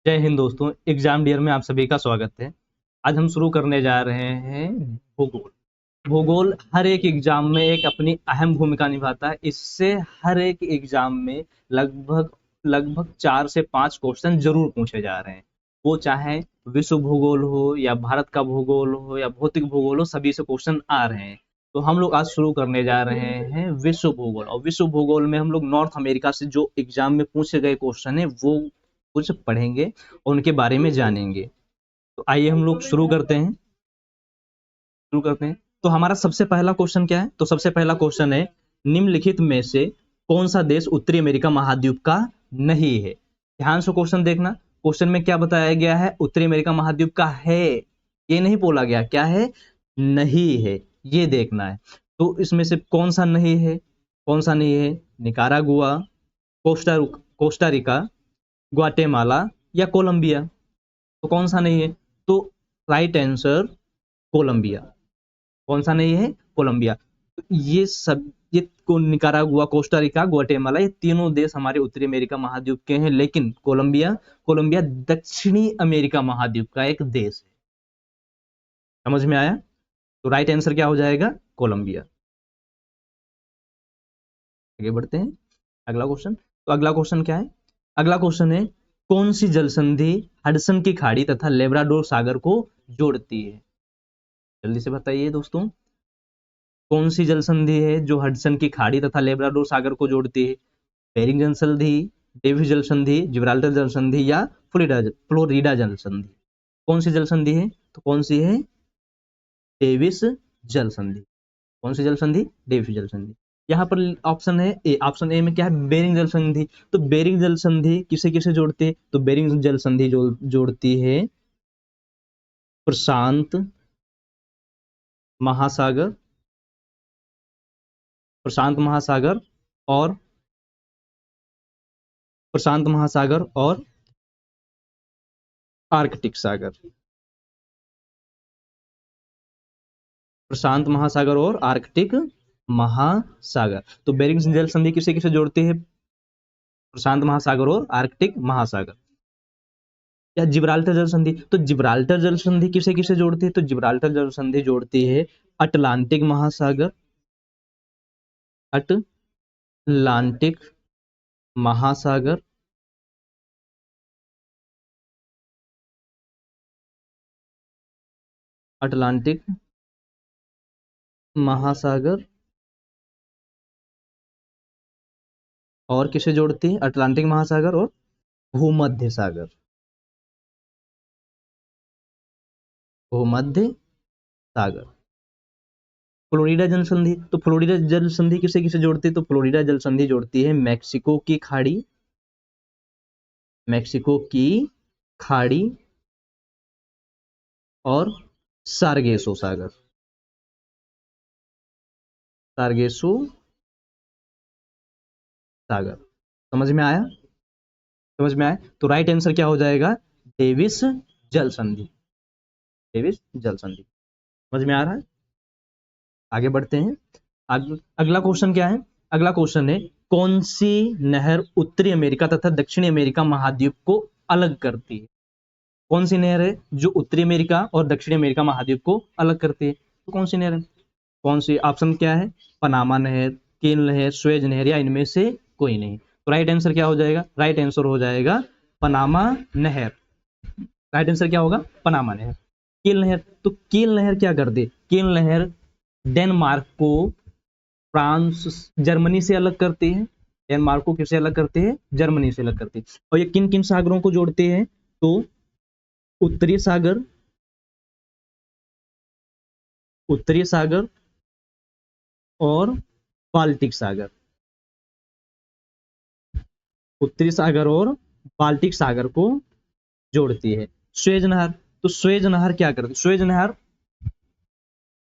जय हिंद दोस्तों, exam dear में आप सभी का स्वागत है। आज हम शुरू करने जा रहे हैं भूगोल। भूगोल हर एक एग्जाम में एक अपनी अहम भूमिका निभाता है। इससे हर एक एग्जाम में लगभग लगभग 4 से 5 क्वेश्चन जरूर पूछे जा रहे हैं। वो चाहे विश्व भूगोल हो या भारत का भूगोल हो या भौतिक भूगोल हो, सभी से क्वेश्चन आ रहे हैं। तो हम लोग आज शुरू करने जा रहे हैं विश्व भूगोल, और विश्व भूगोल में हम लोग नॉर्थ अमेरिका से जो एग्जाम में पूछे गए क्वेश्चन है वो कुछ पढ़ेंगे और उनके बारे में जानेंगे। तो आइए हम लोग शुरू करते हैं। तो हमारा सबसे पहला क्वेश्चन क्या है? तो सबसे पहला क्वेश्चन है, निम्नलिखित में से कौन सा देश उत्तरी अमेरिका महाद्वीप का नहीं है? ध्यान से क्वेश्चन देखना। क्वेश्चन में क्या बताया गया है? उत्तरी अमेरिका महाद्वीप का है, ये नहीं बोला गया क्या है, नहीं है, ये देखना है। तो इसमें से कौन सा नहीं है? कौन सा नहीं है? निकारागुआ, कोस्टारिका, ग्वाटेमाला या कोलंबिया? तो कौन सा नहीं है? तो राइट आंसर कोलंबिया। कौन सा नहीं है? कोलंबिया। तो ये निकारागुआ, कोस्टा रिका, ग्वाटेमाला, ये तीनों देश हमारे उत्तरी अमेरिका महाद्वीप के हैं, लेकिन कोलंबिया कोलंबिया दक्षिणी अमेरिका महाद्वीप का एक देश है। समझ में आया? तो राइट आंसर क्या हो जाएगा? कोलंबिया। आगे बढ़ते हैं। अगला क्वेश्चन। तो अगला क्वेश्चन क्या है? अगला क्वेश्चन है, कौन सी जल संधि हडसन की खाड़ी तथा लेब्राडोर सागर को जोड़ती है? जल्दी से बताइए दोस्तों, कौन सी जल संधि है जो हडसन की खाड़ी तथा लेब्राडोर सागर को जोड़ती है? बेरिंग जल संधि, डेविस जल संधि, जिब्राल्टर जल संधि या फ्लोरिडा जल संधि? कौन सी जल संधि है? तो कौन सी है? डेविस जल संधि। कौन सी जल संधि? डेविस जल संधि। यहाँ पर ऑप्शन है ए। ऑप्शन ए में क्या है? बेरिंग जल संधि। तो बेरिंग जल संधि किसे किसे जोड़ती है? तो बेरिंग जल संधि जोड़ती है प्रशांत महासागर, प्रशांत महासागर और प्रशांत महासागर और आर्कटिक सागर। प्रशांत महासागर और आर्कटिक महासागर। तो बेरिंग जल संधि किसे किसे जोड़ती है? प्रशांत महासागर और आर्कटिक महासागर। या जिब्राल्टर जल संधि? तो जिब्राल्टर जल संधि किसे किसे जोड़ती है? तो जिब्राल्टर जल संधि जोड़ती है अटलांटिक महासागर, अटलांटिक महासागर अटलांटिक महासागर और किसे जोड़ती है? अटलांटिक महासागर और भूमध्य सागर। भूमध्य सागर। फ्लोरिडा जल संधि? तो फ्लोरिडा जल संधि किसे किसे जोड़ती है? तो फ्लोरिडा जल संधि जोड़ती है मैक्सिको की खाड़ी, मैक्सिको की खाड़ी और सार्गेसो सागर, सार्गेसो सागर। समझ में आया? समझ में आया? तो राइट आंसर क्या हो जाएगा? डेविस जल संधि। डेविस जल संधि। समझ में आ रहा है? आगे बढ़ते हैं। अगला क्वेश्चन क्या है? अगला क्वेश्चन है, कौन सी नहर उत्तरी अमेरिका तथा दक्षिणी अमेरिका महाद्वीप को अलग करती है? कौन सी नहर है जो उत्तरी अमेरिका और दक्षिणी अमेरिका महाद्वीप को अलग करती है? तो कौन सी नहर है? कौन सी? ऑप्शन क्या है? पनामा नहर, केन नहर, स्वेज नहर या इनमें से कोई नहीं? तो राइट आंसर क्या हो जाएगा? राइट आंसर हो जाएगा पनामा नहर। राइट आंसर क्या होगा? पनामा नहर। केल नहर? तो केल नहर क्या कर दे? केल नहर डेनमार्क को फ्रांस जर्मनी से अलग करते हैं। डेनमार्क को किससे अलग करते हैं? जर्मनी से अलग करते हैं। और ये किन किन सागरों को जोड़ते हैं? तो उत्तरी सागर, उत्तरी सागर और बाल्टिक सागर। उत्तरी सागर और बाल्टिक सागर को जोड़ती है। स्वेज नहर? तो स्वेज नहर क्या करती है? स्वेज नहर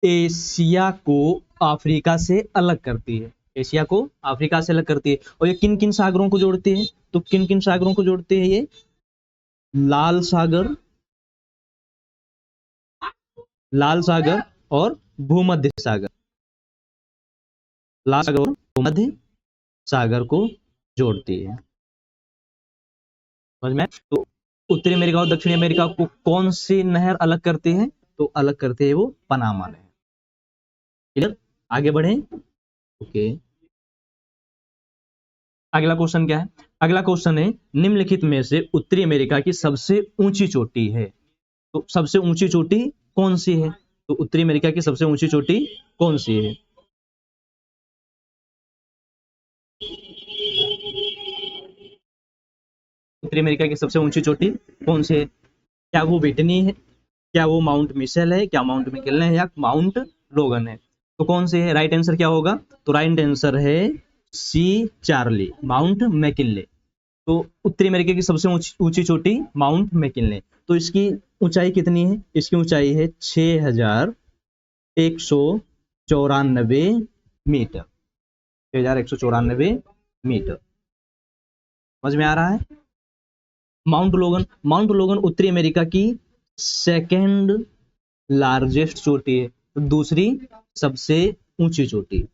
एशिया को अफ्रीका से अलग करती है। एशिया को अफ्रीका से अलग करती है। और ये किन किन सागरों को जोड़ती है? तो किन किन सागरों को जोड़ते हैं ये? लाल सागर, लाल सागर और भूमध्य सागर। लाल सागर और भूमध्य सागर को जोड़ती है। समझ में? तो उत्तरी अमेरिका और दक्षिणी अमेरिका को कौन सी नहर अलग करती है? तो अलग करते हैं वो पनामा नहर। क्लियर? आगे बढ़े। ओके, अगला क्वेश्चन क्या है? अगला क्वेश्चन है निम्नलिखित में से उत्तरी अमेरिका की सबसे ऊंची चोटी है। तो सबसे ऊंची चोटी कौन सी है? तो उत्तरी अमेरिका की सबसे ऊंची चोटी कौन सी है? उत्तरी अमेरिका की सबसे ऊंची चोटी कौन सी है? क्या वो विटनी है, क्या वो माउंट मिशेल है, क्या माउंट मिकिलने है, या माउंट लोगन है? तो कौन सी है? राइट आंसर क्या होगा? तो राइट आंसर है सी, चार्ली, माउंट मैकिनले। तो उत्तरी अमेरिका की सबसे ऊंची चोटी माउंट मैकिनले। तो इसकी ऊंचाई कितनी है? इसकी ऊंचाई है 6194 मीटर। 6194 मीटर। समझ में आ रहा है? माउंट लोगन उत्तरी अमेरिका की सेकेंड लार्जेस्ट चोटी है, तो दूसरी सबसे ऊंची चोटी,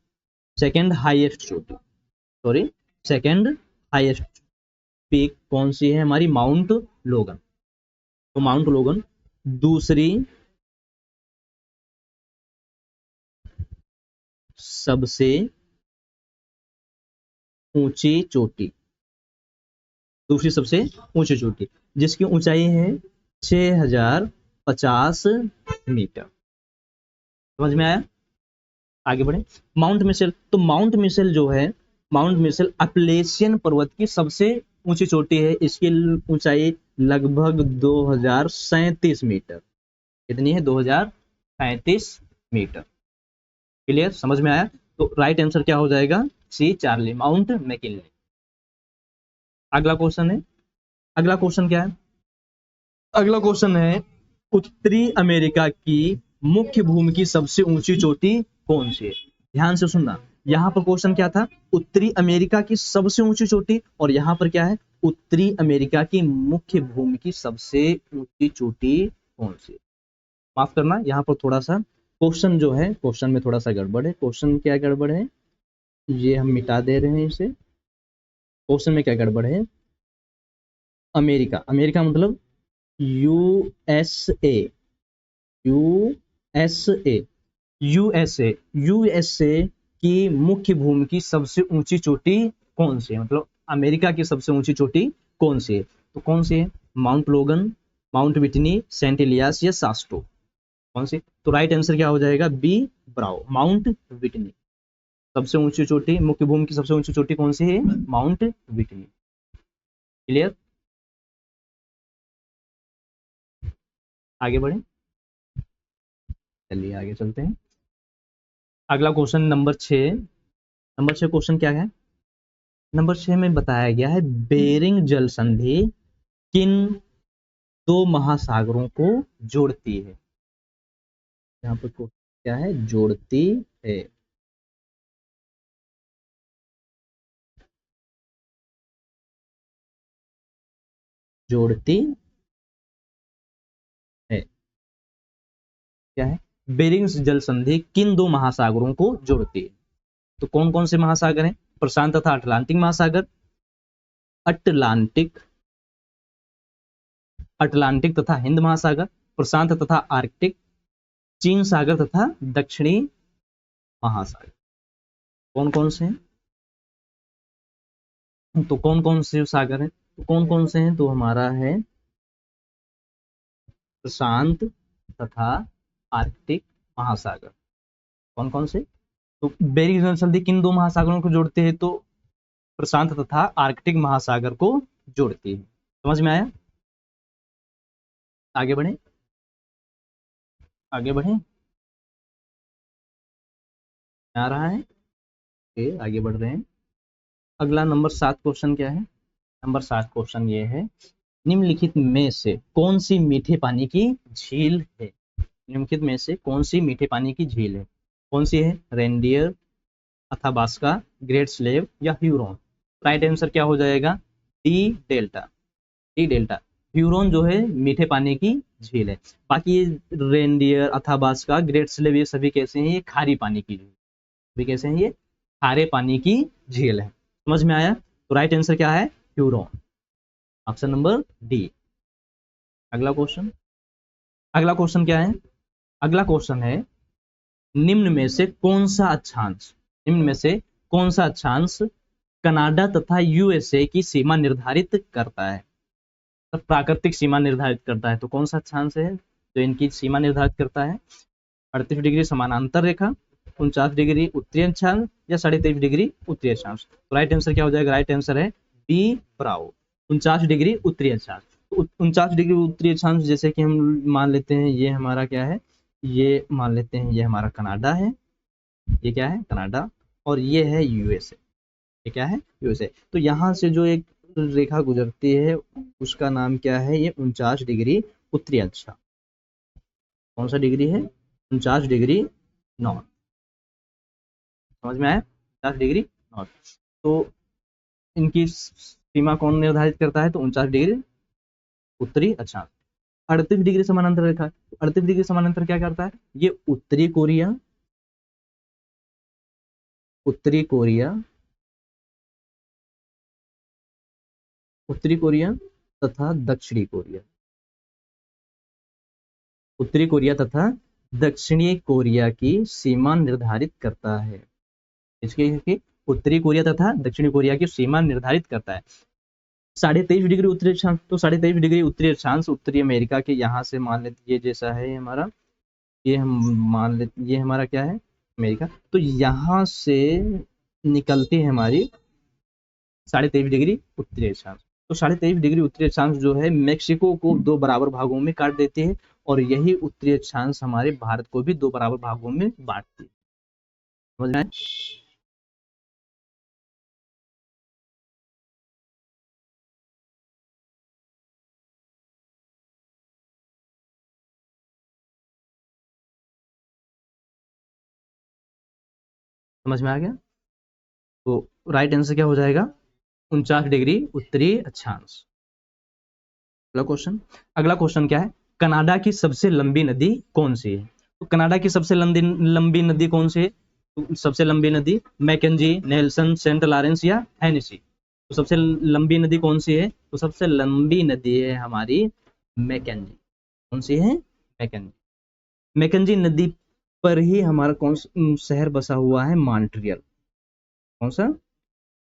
सेकेंड हाईएस्ट चोटी, सॉरी, सेकेंड हाईएस्ट पीक कौन सी है? हमारी माउंट लोगन। तो माउंट लोगन दूसरी सबसे ऊंची चोटी, दूसरी सबसे ऊंची चोटी, जिसकी ऊंचाई है 6050 मीटर। समझ में आया? आगे बढ़े। माउंट मिशेल, तो माउंट मिशेल जो है, माउंट मिशेल अपलेशियन पर्वत की सबसे ऊंची चोटी है। इसकी ऊंचाई लगभग 2037 मीटर। कितनी है? 2037 मीटर। क्लियर? समझ में आया? तो राइट आंसर क्या हो जाएगा? C, Charlie, mount McKinley. अगला क्वेश्चन है, अगला क्वेश्चन क्या है? अगला क्वेश्चन है उत्तरी अमेरिका की मुख्य भूमि की सबसे ऊंची चोटी कौन सी है? ध्यान से सुनना, यहां पर क्वेश्चन क्या था? उत्तरी अमेरिका की सबसे ऊंची चोटी, और यहां पर क्या है? उत्तरी अमेरिका की मुख्य भूमि की सबसे ऊंची चोटी कौन सी है? माफ करना, यहाँ पर थोड़ा सा क्वेश्चन जो है, क्वेश्चन में थोड़ा सा गड़बड़ है। क्वेश्चन क्या गड़बड़ है, ये हम मिटा दे रहे हैं इसे। क्वेश्चन में क्या गड़बड़ है? अमेरिका, अमेरिका मतलब यूएसए, यूएसए, यूएसए, यूएसए की मुख्य भूमि की सबसे ऊंची चोटी कौन सी है? मतलब अमेरिका की सबसे ऊंची चोटी कौन सी है? तो कौन सी है? माउंट लोगन, माउंट विटनी, सेंट इलियास, या सास्टो? कौन सी? तो राइट आंसर क्या हो जाएगा? बी, ब्राउ, माउंट विटनी। सबसे ऊंची चोटी, मुख्य भूमि की सबसे ऊंची चोटी कौन सी है? Mount Whitney. क्लियर? आगे बढ़े, चलिए आगे चलते हैं। अगला क्वेश्चन नंबर 6। नंबर 6 क्वेश्चन क्या है? नंबर 6 में बताया गया है बेरिंग जल संधि किन दो महासागरों को जोड़ती है? यहाँ पर क्या है? जोड़ती है। जोड़ती है, क्या है? बेरिंग जल संधि किन दो महासागरों को जोड़ती है? तो कौन कौन से महासागर हैं? प्रशांत तथा अटलांटिक महासागर, अटलांटिक, अटलांटिक तथा हिंद महासागर, प्रशांत तथा आर्कटिक, चीन सागर तथा दक्षिणी महासागर। कौन कौन से हैं? तो कौन कौन से सागर हैं? तो कौन कौन से हैं? तो हमारा है प्रशांत तथा आर्कटिक महासागर। कौन कौन से? तो बेरिंग जल संधि किन दो महासागरों को जोड़ते हैं? तो प्रशांत तथा आर्कटिक महासागर को जोड़ती है। समझ में आया? आगे बढ़े, आगे बढ़े, आ रहा है? ओके, आगे बढ़ रहे हैं। अगला नंबर 7 क्वेश्चन क्या है? नंबर 7 क्वेश्चन ये है निम्नलिखित में से कौन सी मीठे पानी की झील है? निम्नलिखित में से कौन सी मीठे पानी की झील है? कौन सी है? रेनडियर, अथाबास्का, ग्रेट स्लेव, या ह्यूरॉन? राइट आंसर क्या हो जाएगा? D, delta. D, delta. Huron जो है मीठे पानी की झील है। बाकी रेनडियर, अथाबास्का, ग्रेट स्लेव, ये सभी कैसे हैं? ये खारी पानी की झील। सभी कैसे हैं? ये खारे पानी की झील है। समझ में आया? तो राइट आंसर क्या है? Huron, option number D. अगला क्वेश्चन, अगला क्वेश्चन क्या है? अगला क्वेश्चन है, निम्न में से कौन सा अक्षांश, निम्न में से कौन सा अक्षांश कनाडा तथा यूएसए की सीमा निर्धारित करता है? तो प्राकृतिक सीमा निर्धारित करता है, तो कौन सा अक्षांश है जो इनकी सीमा निर्धारित करता है? 38 डिग्री समानांतर रेखा, 49 डिग्री उत्तरी अक्षांश, या 23.5 डिग्री उत्तरी अक्षांश? तो राइट आंसर क्या हो जाएगा? राइट आंसर है बी, ब्रावो, 49 डिग्री उत्तरी अक्षांश। 49 डिग्री उत्तरी अक्षांश जैसे कि हम मान लेते हैं ये हमारा क्या है, ये मान लेते हैं ये हमारा कनाडा है, ये क्या है? कनाडा, और ये है यूएसए, ये क्या है? यूएसए। तो यहाँ से जो एक रेखा गुजरती है उसका नाम क्या है? ये 49 डिग्री उत्तरी अक्षांश। कौन सा डिग्री है? 49 डिग्री नॉर्थ। समझ में आया? 49 डिग्री नॉर्थ। तो इनकी सीमा कौन निर्धारित करता है? तो 49 डिग्री उत्तरी अक्षांश। 38 डिग्री समानांतर रेखा, 38 डिग्री समानांतर क्या करता है? ये उत्तरी कोरिया, उत्तरी कोरिया, उत्तरी कोरिया तथा दक्षिणी कोरिया, उत्तरी कोरिया तथा दक्षिणी कोरिया की सीमा निर्धारित करता है। इसके उत्तरी कोरिया तथा दक्षिणी कोरिया की सीमा निर्धारित करता है। 23.5 डिग्री उत्तरी अक्षांश, तो 23.5 डिग्री उत्तरी अक्षांश उत्तरी अमेरिका के, यहाँ से मान लेते ये जैसा है हमारा, ये हम मान लेते ये हमारा क्या है? अमेरिका। तो यहाँ से निकलती है हमारी 23.5 डिग्री उत्तरी अक्षांश। तो 23.5 डिग्री उत्तरी अक्षांश जो है मेक्सिको को 2 बराबर भागों में काट देती है, और यही उत्तरी अक्षांश हमारे भारत को भी 2 बराबर भागों में बांटती है। समझ में आया? समझ में आ गया? तो राइट आंसर क्या हो जाएगा? 49 डिग्री उत्तरी अक्षांश। अगला क्वेश्चन, अगला क्वेश्चन क्या है? कनाडा की सबसे लंबी नदी कौन सी है? तो कनाडा की सबसे लंबी लंबी नदी कौन सी है? तो सबसे लंबी नदी मैकेंजी, नेल्सन, सेंट लॉरेंस या हेनेसी? तो सबसे लंबी नदी कौन सी है? तो सबसे लंबी नदी है हमारी मैकेंजी। कौन सी है? मैकेंजी। मैकेंजी नदी पर ही हमारा कौन सा शहर बसा हुआ है? मॉन्ट्रियल। कौन सा?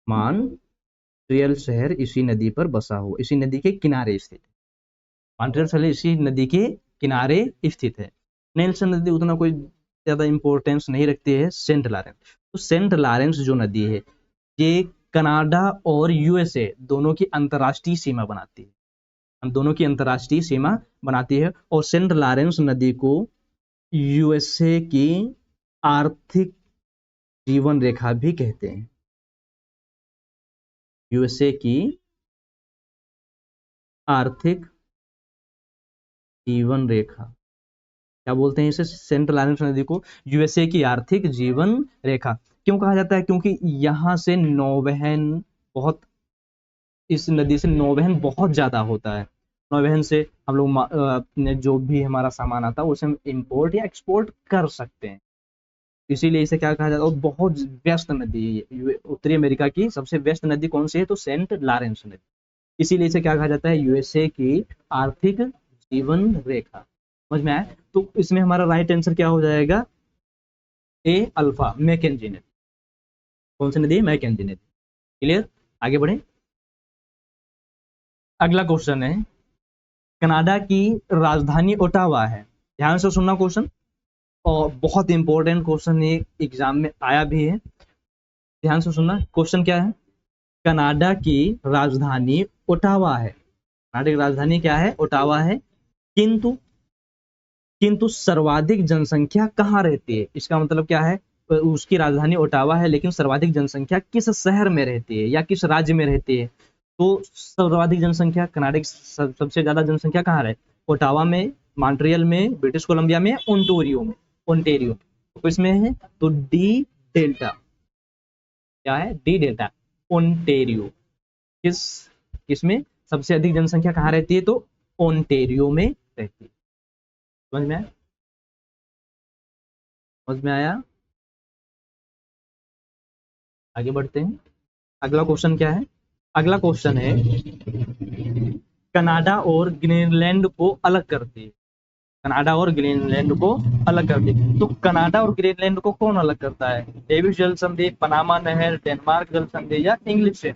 मॉन्ट्रियल शहर इसी नदी पर बसा हुआ, इसी नदी के किनारे स्थित है। मॉन्ट्रियल शहर इसी नदी के किनारे स्थित है। नेल्सन नदी उतना कोई ज्यादा इंपॉर्टेंस नहीं रखती है। सेंट लॉरेंस, तो सेंट लॉरेंस जो नदी है ये कनाडा और यूएसए दोनों की अंतर्राष्ट्रीय सीमा बनाती है, हम दोनों की अंतर्राष्ट्रीय सीमा बनाती है। और सेंट लॉरेंस नदी को यूएसए की आर्थिक जीवन रेखा भी कहते हैं। यूएसए की आर्थिक जीवन रेखा, क्या बोलते हैं इसे? सेंट लॉरेंस नदी को यूएसए की आर्थिक जीवन रेखा। क्यों कहा जाता है? क्योंकि यहाँ से नौवहन बहुत, इस नदी से नौवहन बहुत ज्यादा होता है। नौवहन से हम लोग अपने जो भी हमारा सामान आता है उसे हम इंपोर्ट या एक्सपोर्ट कर सकते हैं। इसीलिए इसे क्या कहा जाता है? और बहुत व्यस्त नदी है ये। उत्तरी अमेरिका की सबसे व्यस्त नदी कौन सी है? तो सेंट लॉरेंस नदी। इसीलिए इसे क्या कहा जाता है? यूएसए की आर्थिक जीवन रेखा। समझ में आया? तो इसमें हमारा राइट आंसर क्या हो जाएगा? ए अल्फा, मैकेंजी नदी। कौन सी नदी? मैकेंजी नदी। क्लियर? आगे बढ़े। अगला क्वेश्चन है, कनाडा की राजधानी ओटावा है। ध्यान से सुनना क्वेश्चन, और बहुत इंपॉर्टेंट क्वेश्चन ये एग्जाम में आया भी है। ध्यान से सुनना, क्वेश्चन क्या है? कनाडा की राजधानी ओटावा है। कनाडा की राजधानी क्या है? ओटावा है। किंतु किंतु सर्वाधिक जनसंख्या कहाँ रहती है? इसका मतलब क्या है? उसकी राजधानी ओटावा है लेकिन सर्वाधिक जनसंख्या किस शहर में रहती है या किस राज्य में रहती है? तो सर्वाधिक जनसंख्या कनाडा की सबसे ज्यादा जनसंख्या कहाँ है? ओटावा में, मॉन्ट्रियल में, ब्रिटिश कोलंबिया में, ओंटारियो में। ओंटारियो तो इसमें है तो डी डेल्टा, क्या है? D delta, Ontario. किस किसमें सबसे अधिक जनसंख्या कहाँ रहती है? तो ओंटारियो में रहती है। समझ में आया? समझ में आया? आगे बढ़ते हैं। अगला क्वेश्चन क्या है? अगला क्वेश्चन है, कनाडा और ग्रीनलैंड को अलग करती है। कनाडा और ग्रीनलैंड को अलग करती है। तो कनाडा और ग्रीनलैंड को कौन अलग करता है? डेविस जल संधि, पनामा नहर, डेनमार्क जल संधि या इंग्लिश चैनल,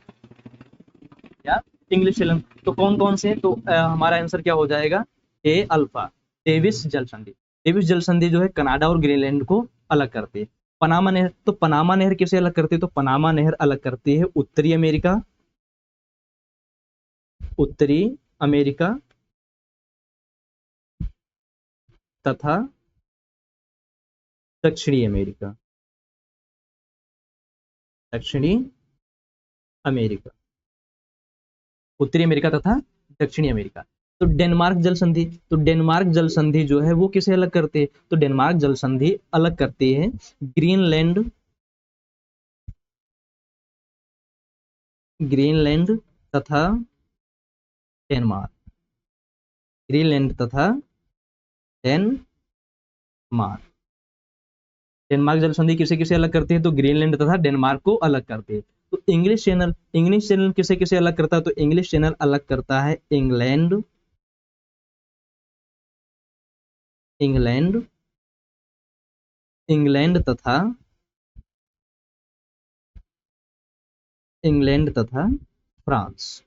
या इंग्लिश चैनल। तो कौन कौन से? तो हमारा आंसर क्या हो जाएगा? ए अल्फा, डेविस जल संधि। डेविस जल संधि जो है कनाडा और ग्रीनलैंड को अलग करती है। पनामा नहर, तो पनामा नहर किसे अलग करती है? तो पनामा नहर अलग करती है उत्तरी अमेरिका, उत्तरी अमेरिका तथा दक्षिणी अमेरिका, दक्षिणी अमेरिका, उत्तरी अमेरिका तथा दक्षिणी अमेरिका। तो डेनमार्क जल संधि, तो डेनमार्क जल संधि जो है वो किसे अलग करती है? तो डेनमार्क जल संधि अलग करती है ग्रीनलैंड, ग्रीनलैंड तथा डेनमार्क, ग्रीनलैंड तथा डेनमार्क। डेनमार्क जल संधि किसे किसे अलग करती है? तो ग्रीनलैंड तथा डेनमार्क को अलग करती है। तो इंग्लिश चैनल, इंग्लिश चैनल किसे किसे अलग करता है? तो इंग्लिश चैनल अलग करता है इंग्लैंड, इंग्लैंड, इंग्लैंड तथा, इंग्लैंड तथा फ्रांस,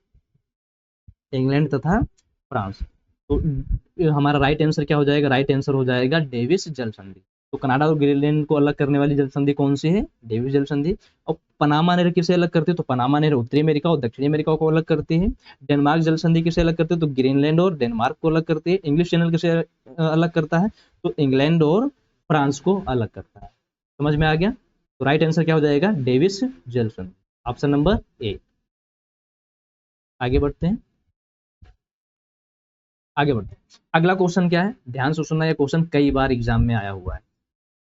इंग्लैंड तथा फ्रांस। तो हमारा राइट आंसर क्या हो जाएगा? राइट आंसर हो जाएगा डेविस जल संधि। तो कनाडा और ग्रीनलैंड को अलग करने वाली जल संधि कौन सी है? डेविस जल संधि। और पनामा नहर किसे अलग करती है? तो पनामा नहर उत्तरी अमेरिका और दक्षिणी अमेरिका को अलग करती है। डेनमार्क जल संधि किसे अलग करती है? तो ग्रीनलैंड और डेनमार्क को अलग करती है। इंग्लिश चैनल किसे अलग करता है? तो इंग्लैंड और फ्रांस को अलग करता है। समझ में आ गया? तो राइट आंसर क्या हो जाएगा? डेविस जल संधि, ऑप्शन नंबर ए। आगे बढ़ते हैं, आगे बढ़ते हैं। अगला क्वेश्चन क्या है? ध्यान से सुनना, यह क्वेश्चन कई बार एग्जाम में आया हुआ है।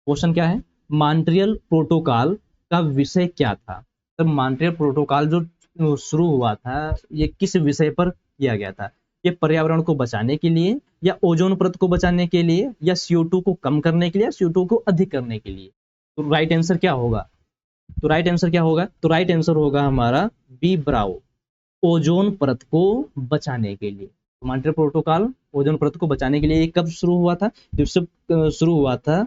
क्वेश्चन क्या है? मॉन्ट्रियल प्रोटोकॉल का विषय क्या था? तो मॉन्ट्रियल प्रोटोकॉल जो शुरू हुआ था, ये किस विषय पर किया गया था? ये पर्यावरण को बचाने के लिए, या ओजोन परत को बचाने के लिए, या CO2 को कम करने के लिए, या CO2 को अधिक करने के लिए? तो राइट आंसर क्या होगा? तो राइट आंसर क्या होगा? तो राइट आंसर होगा हमारा बी ब्राउ, ओजोन परत को बचाने के लिए। मॉन्ट्रियल प्रोटोकॉल ओजोन परत को बचाने के लिए कब शुरू हुआ था? जब से शुरू हुआ था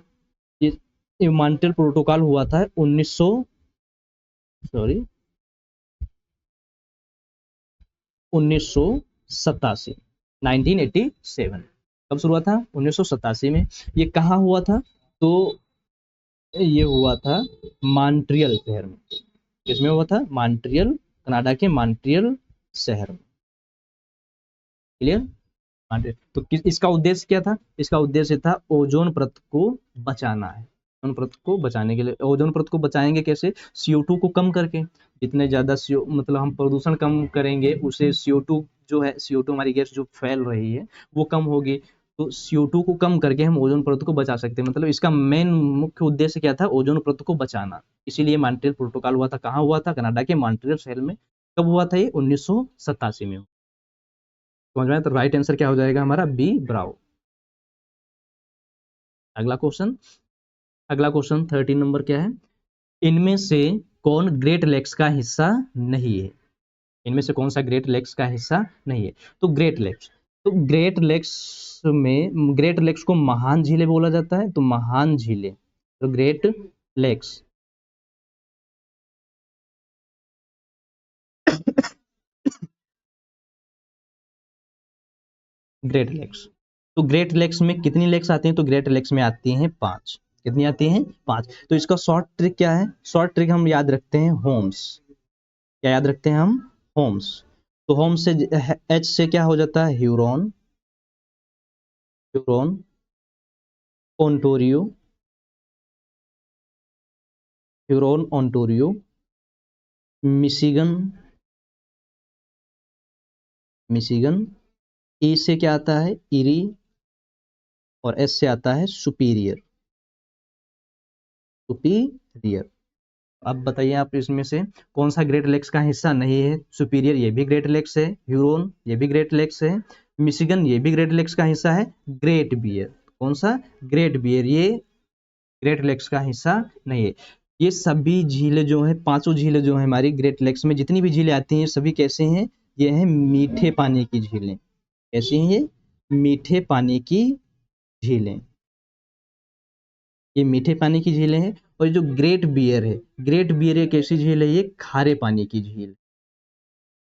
ये मॉन्ट्रियल प्रोटोकॉल हुआ था 1900, सॉरी 1987, 1987। कब शुरू हुआ था? 1987 में। ये कहाँ हुआ था? तो ये हुआ था मॉन्ट्रियल शहर में। किसमें हुआ था? मॉन्ट्रियल, कनाडा के मॉन्ट्रियल शहर में। क्लियर? तो इसका उद्देश्य क्या था? इसका उद्देश्य था ओजोन परत को बचाना है। ओजोन परत को बचाने के लिए, ओजोन परत को बचाएंगे कैसे? CO2 को कम करके। जितने ज्यादा मतलब हम प्रदूषण कम करेंगे, उसे CO2 जो है, CO2 हमारी गैस जो फैल रही है वो कम होगी। तो CO2 को कम करके हम ओजोन परत को बचा सकते हैं। मतलब इसका मेन मुख्य उद्देश्य क्या था? ओजोन परत को बचाना। इसीलिए मॉन्ट्रियल प्रोटोकॉल हुआ था। कहाँ हुआ था? कनाडा के मॉन्ट्रियल शहर में। कब हुआ था ये? 1987 में। समझ में आया? तो राइट आंसर क्या हो जाएगा हमारा? बी ब्राउ। अगला क्वेश्चन, अगला क्वेश्चन 13 नंबर क्या है? इनमें से कौन ग्रेट लेक्स का हिस्सा नहीं है? इनमें से कौन सा ग्रेट लेक्स का हिस्सा नहीं है? तो ग्रेट लेक्स, तो ग्रेट लेक्स में, ग्रेट लेक्स को महान झीलें बोला जाता है। तो महान झीलें, तो ग्रेट लेक्स ग्रेट लेक्स, तो ग्रेट लेक्स में कितनी लेक्स आती हैं? तो ग्रेट लेक्स में आती हैं 5। कितनी आती हैं? 5। तो इसका शॉर्ट ट्रिक क्या है? शॉर्ट ट्रिक हम याद रखते हैं होम्स। क्या याद रखते हैं हम? होम्स। तो होम्स से H से क्या हो जाता है? Huron, Huron, Ontario, Huron, Ontario, Michigan, Michigan. E से क्या आता है? इरी, और S से आता है सुपीरियर, सुपीरियर। अब बताइए आप इसमें से कौन सा ग्रेट लेक्स का हिस्सा नहीं है? सुपीरियर ये भी ग्रेट लेक्स है, ह्यूरोन ये भी ग्रेट लेक्स है, मिशिगन ये भी ग्रेट लेक्स का हिस्सा है, ग्रेट बियर, कौन सा? ग्रेट बियर, ये ग्रेट लेक्स का हिस्सा नहीं है। ये सभी झीलें जो है, पांचों झीलें जो है हमारी ग्रेट लेक्स में, जितनी भी झीलें आती हैं सभी कैसे हैं? ये हैं मीठे पानी की झीलें। कैसी हैं ये? मीठे पानी की झीलें। ये मीठे पानी की झीलें हैं। और जो ग्रेट बियर है, ग्रेट बियर एक ऐसी झील है, ये खारे पानी की झील।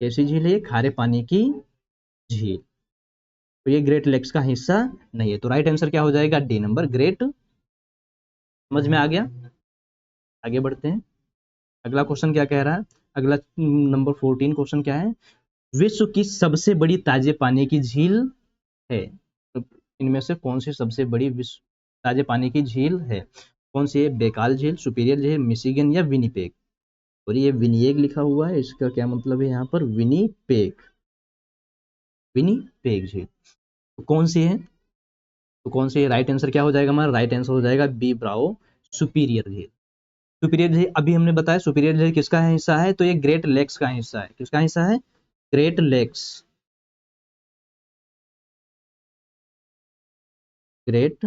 कैसी झील है? खारे पानी की झील। तो ये ग्रेट लेक्स का हिस्सा नहीं है। तो राइट आंसर क्या हो जाएगा? D number, great. समझ में आ गया? आगे बढ़ते हैं। अगला क्वेश्चन क्या कह रहा है? अगला नंबर 14 क्वेश्चन क्या है? विश्व की सबसे बड़ी ताजे पानी की झील है। तो इनमें से कौन सी सबसे बड़ी विश्व ताजे पानी की झील है? कौन सी है? बेकाल झील, सुपीरियर झील, मिशिगन या विनिपेग? और ये विनिएग लिखा हुआ है, इसका क्या मतलब है यहाँ पर? विनिपेग। विनिपेग झील। तो कौन सी है? तो कौन सी? राइट आंसर क्या हो जाएगा हमारा? राइट आंसर हो जाएगा बी, ब्रावो, सुपीरियर झील। सुपीरियर झील अभी हमने बताया, सुपीरियर झील किसका हिस्सा है? तो ये ग्रेट लेक्स का हिस्सा है। किसका हिस्सा है? Great lakes. Great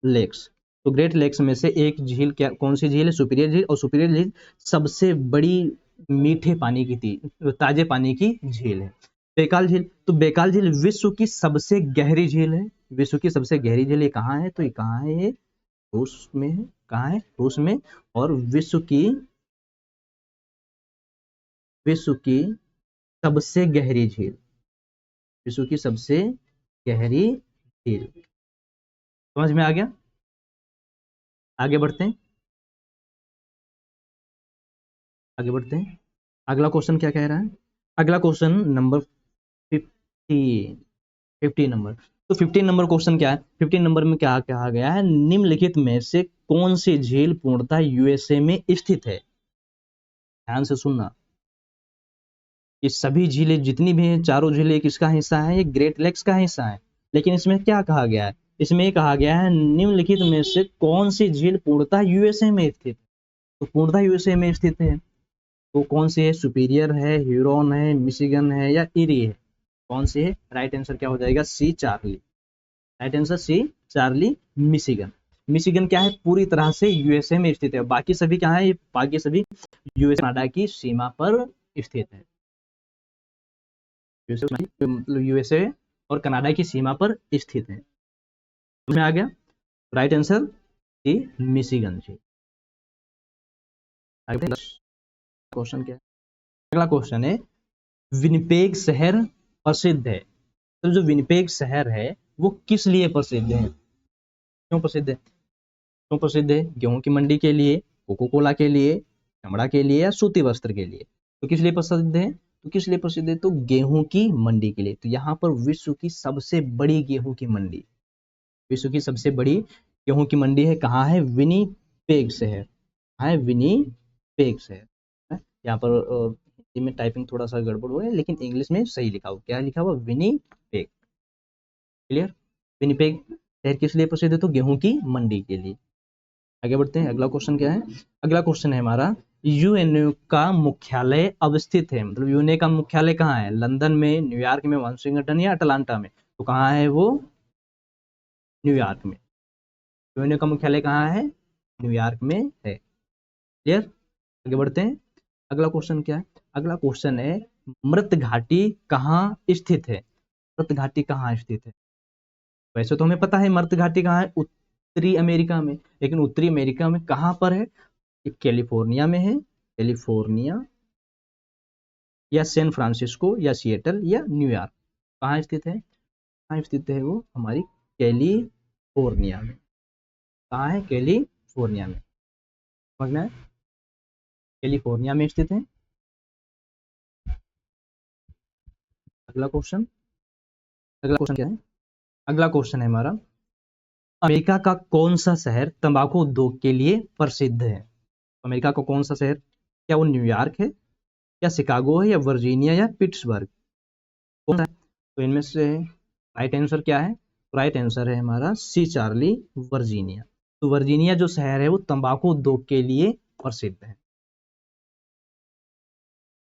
lakes. तो ग्रेट लेक्स में से एक झील क्या, कौन सी झील है? सुपीरियर झील। और सुपीरियर झील सबसे बड़ी मीठे पानी की ताजे पानी की झील है। बेकाल झील, तो बेकाल झील विश्व की सबसे गहरी झील है। विश्व की सबसे गहरी झील ये कहाँ है? तो ये कहाँ है? ये रूस में है। कहाँ है? रूस में। और विश्व की सबसे गहरी झील, विश्व की सबसे गहरी झील। समझ में आ गया? आगे बढ़ते हैं। आगे बढ़ते हैं। अगला क्वेश्चन क्या कह रहा है? अगला क्वेश्चन नंबर 15, 15 नंबर। तो 15 नंबर क्वेश्चन क्या है? 15 नंबर में क्या कहा गया है? निम्नलिखित में से कौन सी झील पूर्णतः यूएसए में स्थित है? ध्यान से सुनना। ये सभी झीलें जितनी भी हैं, चारों झीलें किसका हिस्सा है? ये ग्रेट लेक्स का हिस्सा है। लेकिन इसमें क्या कहा गया है? इसमें कहा गया है निम्नलिखित में से कौन सी झील पूर्णतः यूएसए में स्थित है? तो पूर्णतः यूएसए में स्थित है वो कौन सी है? सुपीरियर है, ह्यूरॉन है, मिशिगन है या इरी है? कौन सी है? राइट आंसर क्या हो जाएगा? C, Charlie. Right answer C, Charlie, Michigan. Michigan क्या है? पूरी तरह से यूएसए में स्थित है। बाकी सभी क्या है? बाकी सभी यूएस कनाडा की सीमा पर स्थित है। मतलब यूएसए और कनाडा की सीमा पर स्थित है। समझ में आ गया? राइट आंसर सी, मिशिगन जी। क्वेश्चन क्या है? अगला क्वेश्चन है, विनिपेग शहर प्रसिद्ध है। तो जो विनिपेग शहर है वो किस लिए प्रसिद्ध है? क्यों प्रसिद्ध है? क्यों प्रसिद्ध है? गेहूं की मंडी के लिए, कोको कोला के लिए, चमड़ा के लिए या सूती वस्त्र के लिए? तो किस लिए प्रसिद्ध है? तो किस लिए प्रसिद्ध है? तो गेहूं की मंडी के लिए। तो यहाँ पर विश्व की सबसे बड़ी गेहूं की मंडी, विश्व की सबसे बड़ी गेहूं की मंडी है कहाँ है? विनिपेग शहर। कहाँ है? विनिपेग शहर है। यहाँ पर हिंदी में टाइपिंग थोड़ा सा गड़बड़ हुआ है, लेकिन इंग्लिश में सही लिखा हुआ। क्या लिखा हुआ? विनिपेग। क्लियर? विनिपेग शहर किस लिए प्रसिद्ध है? तो गेहूं की मंडी के लिए। आगे बढ़ते हैं। अगला क्वेश्चन क्या है? अगला क्वेश्चन है हमारा, यूएनओ का मुख्यालय अवस्थित है, मतलब यूएनओ का मुख्यालय कहाँ है? लंदन में, न्यूयॉर्क में, वाशिंगटन या अटलांटा में? तो कहाँ है वो? न्यूयॉर्क में। यूएनओ का मुख्यालय कहाँ है? न्यूयॉर्क में है। क्लियर? आगे बढ़ते हैं। अगला क्वेश्चन क्या है? अगला क्वेश्चन है, मृत घाटी कहाँ स्थित है? मृत घाटी कहाँ स्थित है? वैसे तो हमें पता है मर्त घाटी कहाँ है, उत्तरी अमेरिका में। लेकिन उत्तरी अमेरिका में कहाँ पर है? कैलिफोर्निया में है। कैलिफोर्निया या सैन फ्रांसिस्को या सिएटल या न्यूयॉर्क? कहाँ स्थित है? कहाँ स्थित है वो? हमारी कैलिफोर्निया में। कहाँ है? कैलिफोर्निया में। समझना है? कैलिफोर्निया में स्थित है। अगला क्वेश्चन। अगला क्वेश्चन क्या है? अगला क्वेश्चन है हमारा, अमेरिका का कौन सा शहर तंबाकू उद्योग के लिए प्रसिद्ध है? अमेरिका का कौन सा शहर? क्या वो न्यूयॉर्क है या शिकागो है या वर्जीनिया या पिट्सबर्ग? कौन सा है? तो इनमें से राइट आंसर क्या है? राइट आंसर है हमारा सी, चार्ली, वर्जीनिया। तो वर्जीनिया जो शहर है वो तंबाकू उद्योग के लिए प्रसिद्ध है।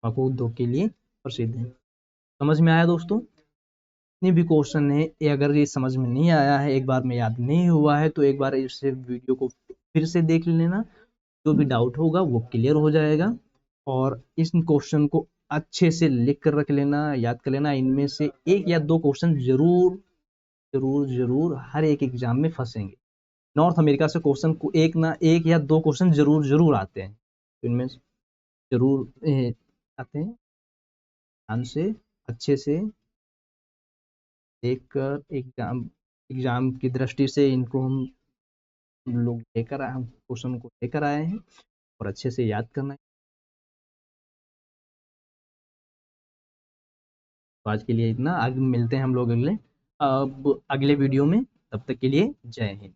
तंबाकू उद्योग के लिए प्रसिद्ध है। समझ में आया दोस्तों? जितने भी क्वेश्चन है ये, अगर ये समझ में नहीं आया है, एक बार में याद नहीं हुआ है, तो एक बार इससे वीडियो को फिर से देख लेना। जो भी डाउट होगा वो क्लियर हो जाएगा। और इस क्वेश्चन को अच्छे से लिख कर रख लेना, याद कर लेना। इनमें से एक या दो क्वेश्चन जरूर जरूर जरूर हर एक एग्जाम में फंसेंगे। नॉर्थ अमेरिका से क्वेश्चन को एक ना एक या दो क्वेश्चन जरूर जरूर आते हैं, तो इनमें से जरूर आते हैं। ध्यान से अच्छे से देखकर एग्जाम एग्जाम की दृष्टि से इनको हम लोग लेकर आए, हम क्वेश्चन को लेकर आए हैं और अच्छे से याद करना है। तो आज के लिए इतना, आगे मिलते हैं हम लोग अगले वीडियो में। तब तक के लिए जय हिंद।